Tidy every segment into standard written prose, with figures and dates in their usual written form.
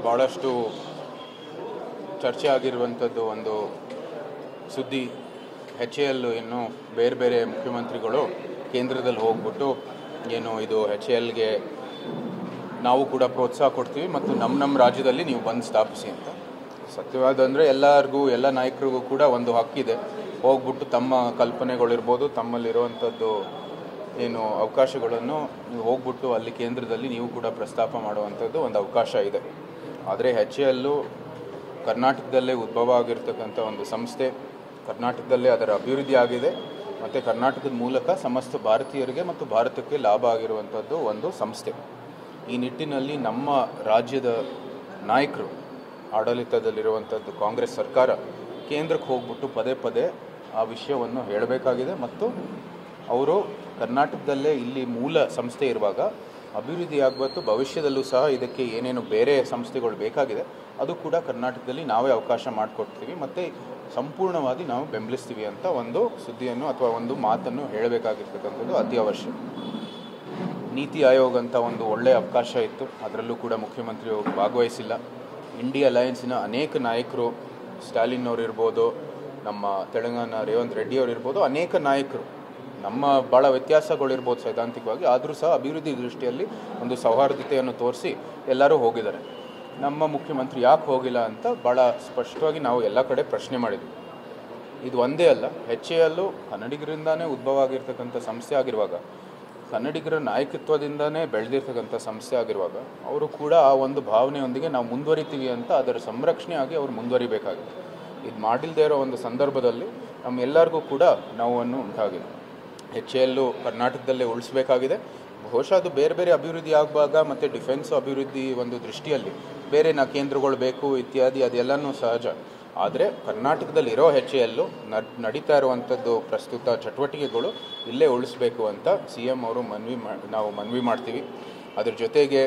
ಭಾಳಷ್ಟು ಚರ್ಚೆ ಆಗಿರುವಂಥದ್ದು ಒಂದು ಸುದ್ದಿ. HAL ಏನು ಬೇರೆ ಬೇರೆ ಮುಖ್ಯಮಂತ್ರಿಗಳು ಕೇಂದ್ರದಲ್ಲಿ ಹೋಗ್ಬಿಟ್ಟು ಏನು ಇದು HALಗೆ ನಾವು ಕೂಡ ಪ್ರೋತ್ಸಾಹ ಕೊಡ್ತೀವಿ ಮತ್ತು ನಮ್ಮ ರಾಜ್ಯದಲ್ಲಿ ನೀವು ಬಂದು ಸ್ಥಾಪಿಸಿ ಅಂತ. ಸತ್ಯವಾದಂದರೆ ಎಲ್ಲರಿಗೂ ಎಲ್ಲ ನಾಯಕರಿಗೂ ಕೂಡ ಒಂದು ಹಕ್ಕಿದೆ, ಹೋಗ್ಬಿಟ್ಟು ತಮ್ಮ ಕಲ್ಪನೆಗಳಿರ್ಬೋದು, ತಮ್ಮಲ್ಲಿರುವಂಥದ್ದು ಏನು ಅವಕಾಶಗಳನ್ನು ನೀವು ಹೋಗ್ಬಿಟ್ಟು ಅಲ್ಲಿ ಕೇಂದ್ರದಲ್ಲಿ ನೀವು ಕೂಡ ಪ್ರಸ್ತಾಪ ಮಾಡುವಂಥದ್ದು ಒಂದು ಅವಕಾಶ ಇದೆ. ಆದರೆ HAL ಕರ್ನಾಟಕದಲ್ಲೇ ಉದ್ಭವ ಆಗಿರ್ತಕ್ಕಂಥ ಒಂದು ಸಂಸ್ಥೆ, ಕರ್ನಾಟಕದಲ್ಲೇ ಅದರ ಅಭಿವೃದ್ಧಿ ಆಗಿದೆ ಮತ್ತು ಕರ್ನಾಟಕದ ಮೂಲಕ ಸಮಸ್ತ ಭಾರತೀಯರಿಗೆ ಮತ್ತು ಭಾರತಕ್ಕೆ ಲಾಭ ಆಗಿರುವಂಥದ್ದು ಒಂದು ಸಂಸ್ಥೆ. ಈ ನಿಟ್ಟಿನಲ್ಲಿ ನಮ್ಮ ರಾಜ್ಯದ ನಾಯಕರು, ಆಡಳಿತದಲ್ಲಿರುವಂಥದ್ದು ಕಾಂಗ್ರೆಸ್ ಸರ್ಕಾರ ಕೇಂದ್ರಕ್ಕೆ ಹೋಗ್ಬಿಟ್ಟು ಪದೇ ಪದೇ ಆ ವಿಷಯವನ್ನು ಹೇಳಬೇಕಾಗಿದೆ ಮತ್ತು ಅವರು ಕರ್ನಾಟಕದಲ್ಲೇ ಇಲ್ಲಿ ಮೂಲ ಸಂಸ್ಥೆ ಇರುವಾಗ ಅಭಿವೃದ್ಧಿ ಆಗಬೇಕು. ಭವಿಷ್ಯದಲ್ಲೂ ಸಹ ಇದಕ್ಕೆ ಏನೇನು ಬೇರೆ ಸಂಸ್ಥೆಗಳು ಬೇಕಾಗಿದೆ ಅದು ಕೂಡ ಕರ್ನಾಟಕದಲ್ಲಿ ನಾವೇ ಅವಕಾಶ ಮಾಡಿಕೊಡ್ತೀವಿ ಮತ್ತು ಸಂಪೂರ್ಣವಾಗಿ ನಾವು ಬೆಂಬಲಿಸ್ತೀವಿ ಅಂತ ಒಂದು ಸುದ್ದಿಯನ್ನು ಅಥವಾ ಒಂದು ಮಾತನ್ನು ಹೇಳಬೇಕಾಗಿರ್ತಕ್ಕಂಥದ್ದು ಅತಿ ಅವಶ್ಯ. ನೀತಿ ಆಯೋಗ ಅಂತ ಒಂದು ಒಳ್ಳೆಯ ಅವಕಾಶ ಇತ್ತು, ಅದರಲ್ಲೂ ಕೂಡ ಮುಖ್ಯಮಂತ್ರಿಯವರು ಭಾಗವಹಿಸಿಲ್ಲ. ಇಂಡಿಯಾ ಅಲಯನ್ಸಿನ ಅನೇಕ ನಾಯಕರು, ಸ್ಟಾಲಿನ್ ಅವರು ಇರ್ಬೋದು, ನಮ್ಮ ತೆಲಂಗಾಣ ರೇವಂತ್ ರೆಡ್ಡಿ ಅವರು ಇರ್ಬೋದು, ಅನೇಕ ನಾಯಕರು ನಮ್ಮ ಭಾಳ ವ್ಯತ್ಯಾಸಗಳಿರ್ಬೋದು ಸೈದ್ಧಾಂತಿಕವಾಗಿ, ಆದರೂ ಸಹ ಅಭಿವೃದ್ಧಿ ದೃಷ್ಟಿಯಲ್ಲಿ ಒಂದು ಸೌಹಾರ್ದತೆಯನ್ನು ತೋರಿಸಿ ಎಲ್ಲರೂ ಹೋಗಿದ್ದಾರೆ. ನಮ್ಮ ಮುಖ್ಯಮಂತ್ರಿ ಯಾಕೆ ಹೋಗಿಲ್ಲ ಅಂತ ಭಾಳ ಸ್ಪಷ್ಟವಾಗಿ ನಾವು ಎಲ್ಲ ಕಡೆ ಪ್ರಶ್ನೆ ಮಾಡಿದ್ವಿ. ಇದು ಒಂದೇ ಅಲ್ಲ, HAL ಕನ್ನಡಿಗರಿಂದಾನೇ ಉದ್ಭವ ಆಗಿರ್ತಕ್ಕಂಥ ಸಂಸ್ಥೆ ಆಗಿರುವಾಗ, ಕನ್ನಡಿಗರ ನಾಯಕತ್ವದಿಂದನೇ ಬೆಳೆದಿರ್ತಕ್ಕಂಥ ಸಂಸ್ಥೆ ಆಗಿರುವಾಗ ಅವರು ಕೂಡ ಆ ಒಂದು ಭಾವನೆಯೊಂದಿಗೆ ನಾವು ಮುಂದುವರಿತೀವಿ ಅಂತ ಅದರ ಸಂರಕ್ಷಣೆ ಆಗಿ ಅವರು ಮುಂದುವರಿಬೇಕಾಗಿದೆ. ಇದು ಮಾಡಿಲ್ಲದೆ ಇರೋ ಒಂದು ಸಂದರ್ಭದಲ್ಲಿ ನಮ್ಮೆಲ್ಲರಿಗೂ ಕೂಡ ನೋವನ್ನು ಉಂಟಾಗಿದೆ. HAL ಕರ್ನಾಟಕದಲ್ಲೇ ಉಳಿಸಬೇಕಾಗಿದೆ. ಬಹುಶಃ ಅದು ಬೇರೆ ಬೇರೆ ಅಭಿವೃದ್ಧಿ ಆಗುವಾಗ ಮತ್ತು ಡಿಫೆನ್ಸ್ ಅಭಿವೃದ್ಧಿ ಒಂದು ದೃಷ್ಟಿಯಲ್ಲಿ ಬೇರೆ ಕೇಂದ್ರಗಳು ಬೇಕು ಇತ್ಯಾದಿ, ಅದೆಲ್ಲನೂ ಸಹಜ. ಆದರೆ ಕರ್ನಾಟಕದಲ್ಲಿರೋ HAL ನಡೀತಾ ಇರುವಂಥದ್ದು ಪ್ರಸ್ತುತ ಚಟುವಟಿಕೆಗಳು ಇಲ್ಲೇ ಉಳಿಸ್ಬೇಕು ಅಂತ CM ಅವರು ನಾವು ಮನವಿ ಮಾಡ್ತೀವಿ. ಅದ್ರ ಜೊತೆಗೆ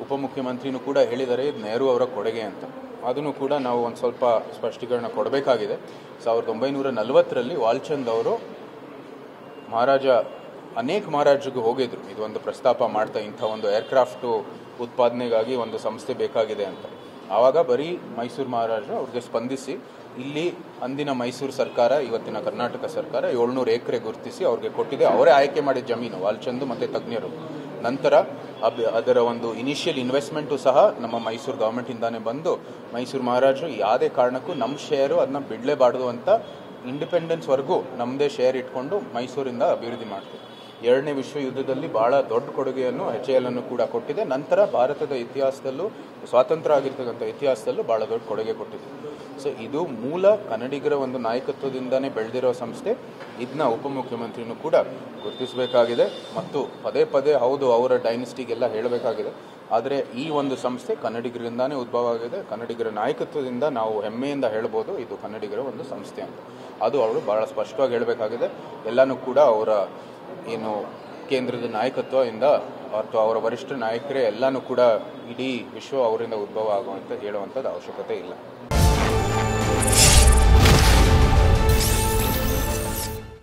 ಉಪಮುಖ್ಯಮಂತ್ರಿನೂ ಕೂಡ ಹೇಳಿದ್ದಾರೆ ಇದು ನೆಹರು ಅವರ ಕೊಡುಗೆ ಅಂತ. ಅದನ್ನು ಕೂಡ ನಾವು ಒಂದು ಸ್ವಲ್ಪ ಸ್ಪಷ್ಟೀಕರಣ ಕೊಡಬೇಕಾಗಿದೆ. 1940ರಲ್ಲಿ ವಾಲ್ಚಂದ್ ಅವರು ಅನೇಕ ಮಹಾರಾಜರಿಗೆ ಹೋಗಿದ್ರು ಇದೊಂದು ಪ್ರಸ್ತಾಪ ಮಾಡ್ತಾ, ಇಂಥ ಒಂದು ಏರ್ಕ್ರಾಫ್ಟು ಉತ್ಪಾದನೆಗಾಗಿ ಒಂದು ಸಂಸ್ಥೆ ಬೇಕಾಗಿದೆ ಅಂತ. ಆವಾಗ ಬರೀ ಮೈಸೂರು ಮಹಾರಾಜರು ಅವ್ರಿಗೆ ಸ್ಪಂದಿಸಿ ಇಲ್ಲಿ ಅಂದಿನ ಮೈಸೂರು ಸರ್ಕಾರ, ಇವತ್ತಿನ ಕರ್ನಾಟಕ ಸರ್ಕಾರ 700 ಎಕರೆ ಗುರುತಿಸಿ ಅವ್ರಿಗೆ ಕೊಟ್ಟಿದೆ. ಅವರೇ ಆಯ್ಕೆ ಮಾಡಿದ ಜಮೀನು ವಾಲ್ಚಂದ್ ಮತ್ತು ತಜ್ಞರು. ನಂತರ ಅದರ ಒಂದು ಇನಿಷಿಯಲ್ ಇನ್ವೆಸ್ಟ್ಮೆಂಟು ಸಹ ನಮ್ಮ ಮೈಸೂರು ಗೌರ್ಮೆಂಟಿಂದಾನೇ ಬಂದು ಮೈಸೂರು ಮಹಾರಾಜರು ಯಾವುದೇ ಕಾರಣಕ್ಕೂ ನಮ್ಮ ಶೇರು ಅದನ್ನ ಬಿಡಲೇಬಾರ್ದು ಅಂತ ಇಂಡಿಪೆಂಡೆನ್ಸ್ವರೆಗೂ ನಮ್ಮದೇ ಶೇರ್ ಇಟ್ಕೊಂಡು ಮೈಸೂರಿಂದ ಅಭಿವೃದ್ಧಿ ಮಾಡ್ತೀವಿ. 2ನೇ ವಿಶ್ವ ಯುದ್ಧದಲ್ಲಿ ಭಾಳ ದೊಡ್ಡ ಕೊಡುಗೆಯನ್ನು HAL ಕೂಡ ಕೊಟ್ಟಿದೆ. ನಂತರ ಭಾರತದ ಇತಿಹಾಸದಲ್ಲೂ, ಸ್ವಾತಂತ್ರ್ಯ ಆಗಿರ್ತಕ್ಕಂಥ ಇತಿಹಾಸದಲ್ಲೂ ಭಾಳ ದೊಡ್ಡ ಕೊಡುಗೆ ಕೊಟ್ಟಿದೆ. ಸೊ ಇದು ಮೂಲ ಕನ್ನಡಿಗರ ಒಂದು ನಾಯಕತ್ವದಿಂದನೇ ಬೆಳೆದಿರೋ ಸಂಸ್ಥೆ. ಇದನ್ನ ಉಪಮುಖ್ಯಮಂತ್ರಿನೂ ಕೂಡ ಗುರುತಿಸಬೇಕಾಗಿದೆ ಮತ್ತು ಪದೇ ಪದೇ ಹೌದು ಅವರ ಡೈನೆಸ್ಟಿಗೆಲ್ಲ ಹೇಳಬೇಕಾಗಿದೆ. ಆದರೆ ಈ ಒಂದು ಸಂಸ್ಥೆ ಕನ್ನಡಿಗರಿಂದಾನೇ ಉದ್ಭವ ಆಗಿದೆ. ಕನ್ನಡಿಗರ ನಾಯಕತ್ವದಿಂದ ನಾವು ಹೆಮ್ಮೆಯಿಂದ ಹೇಳ್ಬೋದು ಇದು ಕನ್ನಡಿಗರ ಒಂದು ಸಂಸ್ಥೆ ಅಂತ. ಅದು ಅವರು ಭಾಳ ಸ್ಪಷ್ಟವಾಗಿ ಹೇಳಬೇಕಾಗಿದೆ. ಎಲ್ಲನೂ ಕೂಡ ಅವರ ಏನು ಕೇಂದ್ರದ ನಾಯಕತ್ವದಿಂದ ಅಥವಾ ಅವರ ವರಿಷ್ಠ ನಾಯಕರೇ ಎಲ್ಲನೂ ಕೂಡ ಇಡೀ ವಿಶ್ವ ಅವರಿಂದ ಉದ್ಭವ ಆಗುವಂತ ಹೇಳುವಂಥದ್ದು ಅವಶ್ಯಕತೆ ಇಲ್ಲ.